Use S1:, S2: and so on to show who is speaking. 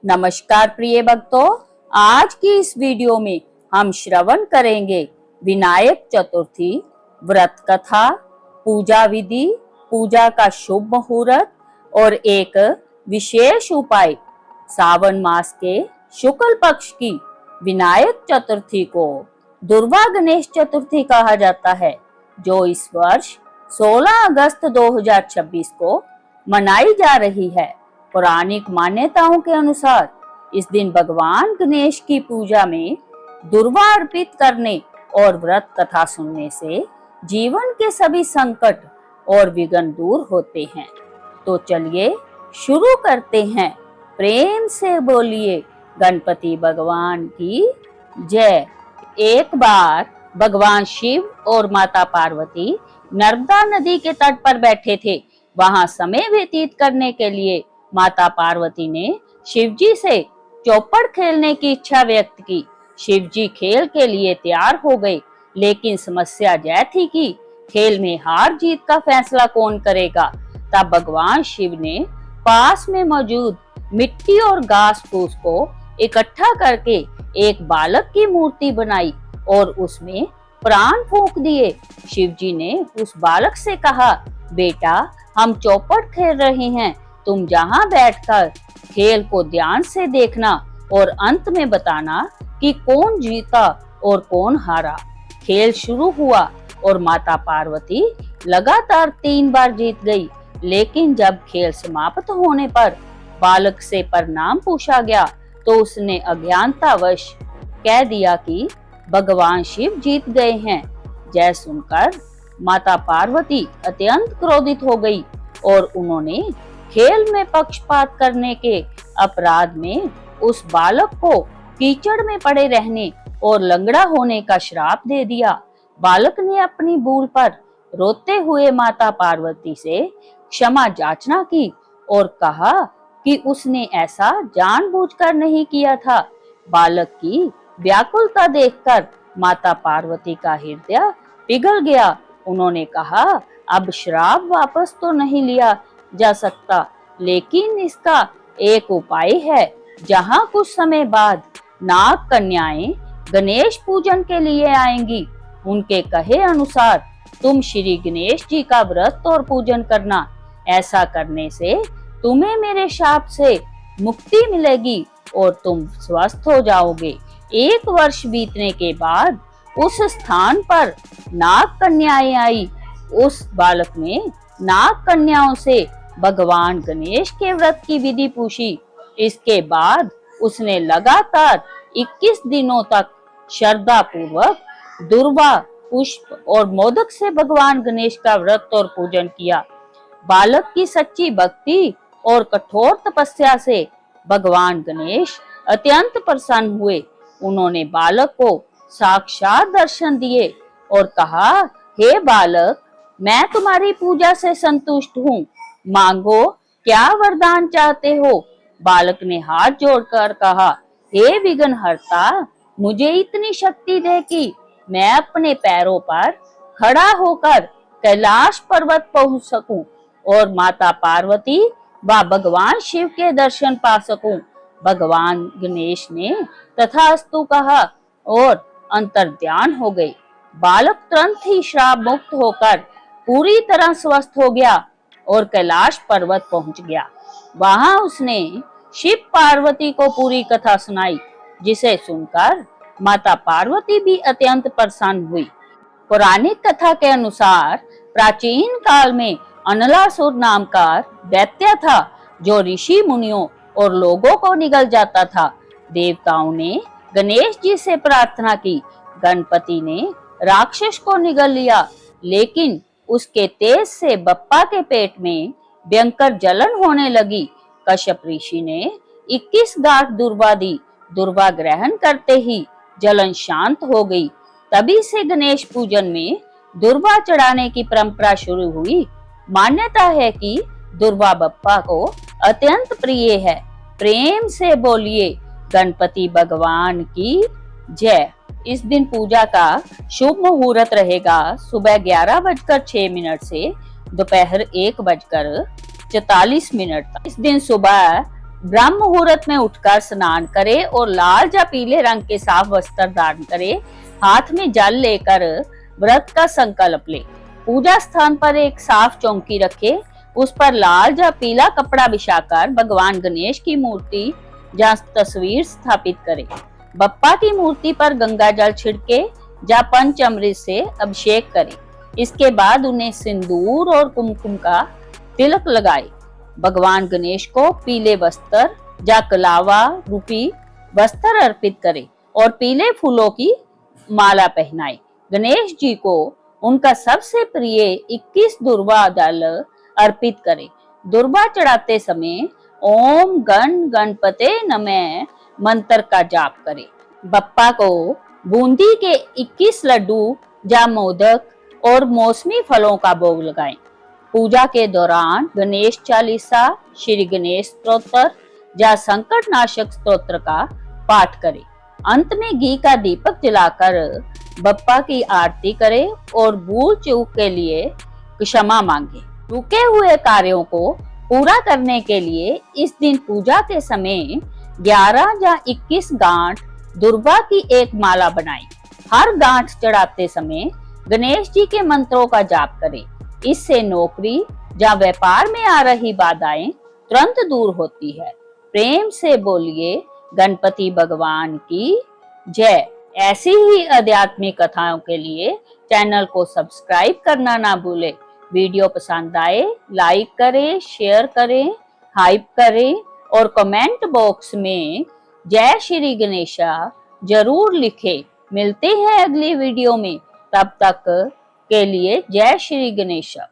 S1: नमस्कार प्रिय भक्तों, आज की इस वीडियो में हम श्रवण करेंगे विनायक चतुर्थी व्रत कथा, पूजा विधि, पूजा का शुभ मुहूर्त और एक विशेष उपाय। सावन मास के शुक्ल पक्ष की विनायक चतुर्थी को दुर्वा गणेश चतुर्थी कहा जाता है, जो इस वर्ष 16 अगस्त 2026 को मनाई जा रही है। पौराणिक मान्यताओं के अनुसार इस दिन भगवान गणेश की पूजा में दुर्वा अर्पित करने और व्रत कथा सुनने से जीवन के सभी संकट और विघ्न दूर होते हैं। तो चलिए शुरू करते हैं। प्रेम से बोलिए गणपति भगवान की जय। एक बार भगवान शिव और माता पार्वती नर्मदा नदी के तट पर बैठे थे। वहां समय व्यतीत करने के लिए माता पार्वती ने शिवजी से चौपड़ खेलने की इच्छा व्यक्त की। शिवजी खेल के लिए तैयार हो गए, लेकिन समस्या यह थी कि खेल में हार जीत का फैसला कौन करेगा। तब भगवान शिव ने पास में मौजूद मिट्टी और घास फूस को इकट्ठा करके एक बालक की मूर्ति बनाई और उसमें प्राण फूंक दिए। शिवजी ने उस बालक से कहा, बेटा, हम चौपड़ खेल रहे हैं, तुम जहां बैठकर खेल को ध्यान से देखना और अंत में बताना कि कौन जीता और कौन हारा। खेल शुरू हुआ और माता पार्वती लगातार 3 बार जीत गई, लेकिन जब खेल समाप्त होने पर बालक से परिणाम पूछा गया तो उसने अज्ञानतावश कह दिया कि भगवान शिव जीत गए हैं। यह सुनकर माता पार्वती अत्यंत क्रोधित हो गई और उन्होंने खेल में पक्षपात करने के अपराध में उस बालक को कीचड़ में पड़े रहने और लंगड़ा होने का श्राप दे दिया। बालक ने अपनी भूल पर रोते हुए माता पार्वती से क्षमा याचना की और कहा कि उसने ऐसा जानबूझकर नहीं किया था। बालक की व्याकुलता देखकर माता पार्वती का हृदय पिघल गया। उन्होंने कहा, अब श्राप वापस तो नहीं लिया जा सकता, लेकिन इसका एक उपाय है। जहां कुछ समय बाद नाग कन्याएं गणेश पूजन के लिए आएंगी, उनके कहे अनुसार तुम श्री गणेश जी का व्रत और पूजन करना। ऐसा करने से तुम्हें मेरे शाप से मुक्ति मिलेगी और तुम स्वस्थ हो जाओगे। 1 वर्ष बीतने के बाद उस स्थान पर नाग कन्याएं आई। उस बालक ने नाग कन्याओं से भगवान गणेश के व्रत की विधि पूछी। इसके बाद उसने लगातार 21 दिनों तक श्रद्धा पूर्वक दुर्वा, पुष्प और मोदक से भगवान गणेश का व्रत और पूजन किया। बालक की सच्ची भक्ति और कठोर तपस्या से भगवान गणेश अत्यंत प्रसन्न हुए। उन्होंने बालक को साक्षात दर्शन दिए और कहा, हे बालक, मैं तुम्हारी पूजा से संतुष्ट हूँ, मांगो, क्या वरदान चाहते हो। बालक ने हाथ जोड़कर कहा, हे विघ्नहर्ता, मुझे इतनी शक्ति दे कि मैं अपने पैरों पर खड़ा होकर कैलाश पर्वत पहुंच सकूं और माता पार्वती व भगवान शिव के दर्शन पा सकूं। भगवान गणेश ने तथास्तु कहा और अंतर्ध्यान हो गए। बालक तुरंत ही श्राप मुक्त होकर पूरी तरह स्वस्थ हो गया और कैलाश पर्वत पहुंच गया। वहां उसने शिव पार्वती को पूरी कथा सुनाई, जिसे सुनकर माता पार्वती भी अत्यंत प्रसन्न हुई। पौराणिक कथा के अनुसार प्राचीन काल में अनलासुर नाम का दैत्य था, जो ऋषि मुनियों और लोगों को निगल जाता था। देवताओं ने गणेश जी से प्रार्थना की। गणपति ने राक्षस को निगल लिया, लेकिन उसके तेज से बप्पा के पेट में भयंकर जलन होने लगी। कश्यप ऋषि ने 21 गांठ दुर्वा दी। दुर्वा ग्रहण करते ही जलन शांत हो गई। तभी से गणेश पूजन में दुर्वा चढ़ाने की परंपरा शुरू हुई। मान्यता है कि दुर्वा बप्पा को अत्यंत प्रिय है। प्रेम से बोलिए गणपति भगवान की जय। इस दिन पूजा का शुभ मुहूर्त रहेगा सुबह 11:06 से दोपहर 1:44 तक। इस दिन सुबह ब्रह्म मुहूर्त में उठकर स्नान करे और लाल या पीले रंग के साफ वस्त्र धारण करे। हाथ में जल लेकर व्रत का संकल्प ले। पूजा स्थान पर एक साफ चौकी रखे, उस पर लाल या पीला कपड़ा बिछाकर भगवान गणेश की मूर्ति या तस्वीर स्थापित करे। बप्पा की मूर्ति पर गंगा जल छिड़के या पंचामृत से अभिषेक करे। इसके बाद उन्हें सिंदूर और कुमकुम का तिलक लगाए। भगवान गणेश को पीले वस्त्र या कलावा रूपी वस्त्र अर्पित करे और पीले फूलों की माला पहनाए। गणेश जी को उनका सबसे प्रिय 21 दुर्वा दल अर्पित करे। दुर्वा चढ़ाते समय ओम गण गणपते नमः मंत्र का जाप करे। बप्पा को बूंदी के 21 लड्डू या मोदक और मौसमी फलों का भोग लगाएं। पूजा के दौरान गणेश चालीसा, श्री गणेश स्तोत्र या संकट नाशक स्तोत्र का पाठ करें। अंत में घी का दीपक जलाकर बप्पा की आरती करें और भूल चूक के लिए क्षमा मांगे। रुके हुए कार्यों को पूरा करने के लिए इस दिन पूजा के समय 11 या 21 गांठ दुर्वा की एक माला बनाएं। हर गांठ चढ़ाते समय गणेश जी के मंत्रों का जाप करें। इससे नौकरी या व्यापार में आ रही बाधाएं तुरंत दूर होती है। प्रेम से बोलिए गणपति भगवान की जय। ऐसी ही आध्यात्मिक कथाओं के लिए चैनल को सब्सक्राइब करना ना भूले। वीडियो पसंद आए लाइक करें, शेयर करें, हाइप करें और कमेंट बॉक्स में जय श्री गणेशा जरूर लिखें। मिलते हैं अगली वीडियो में, तब तक के लिए जय श्री गणेशा।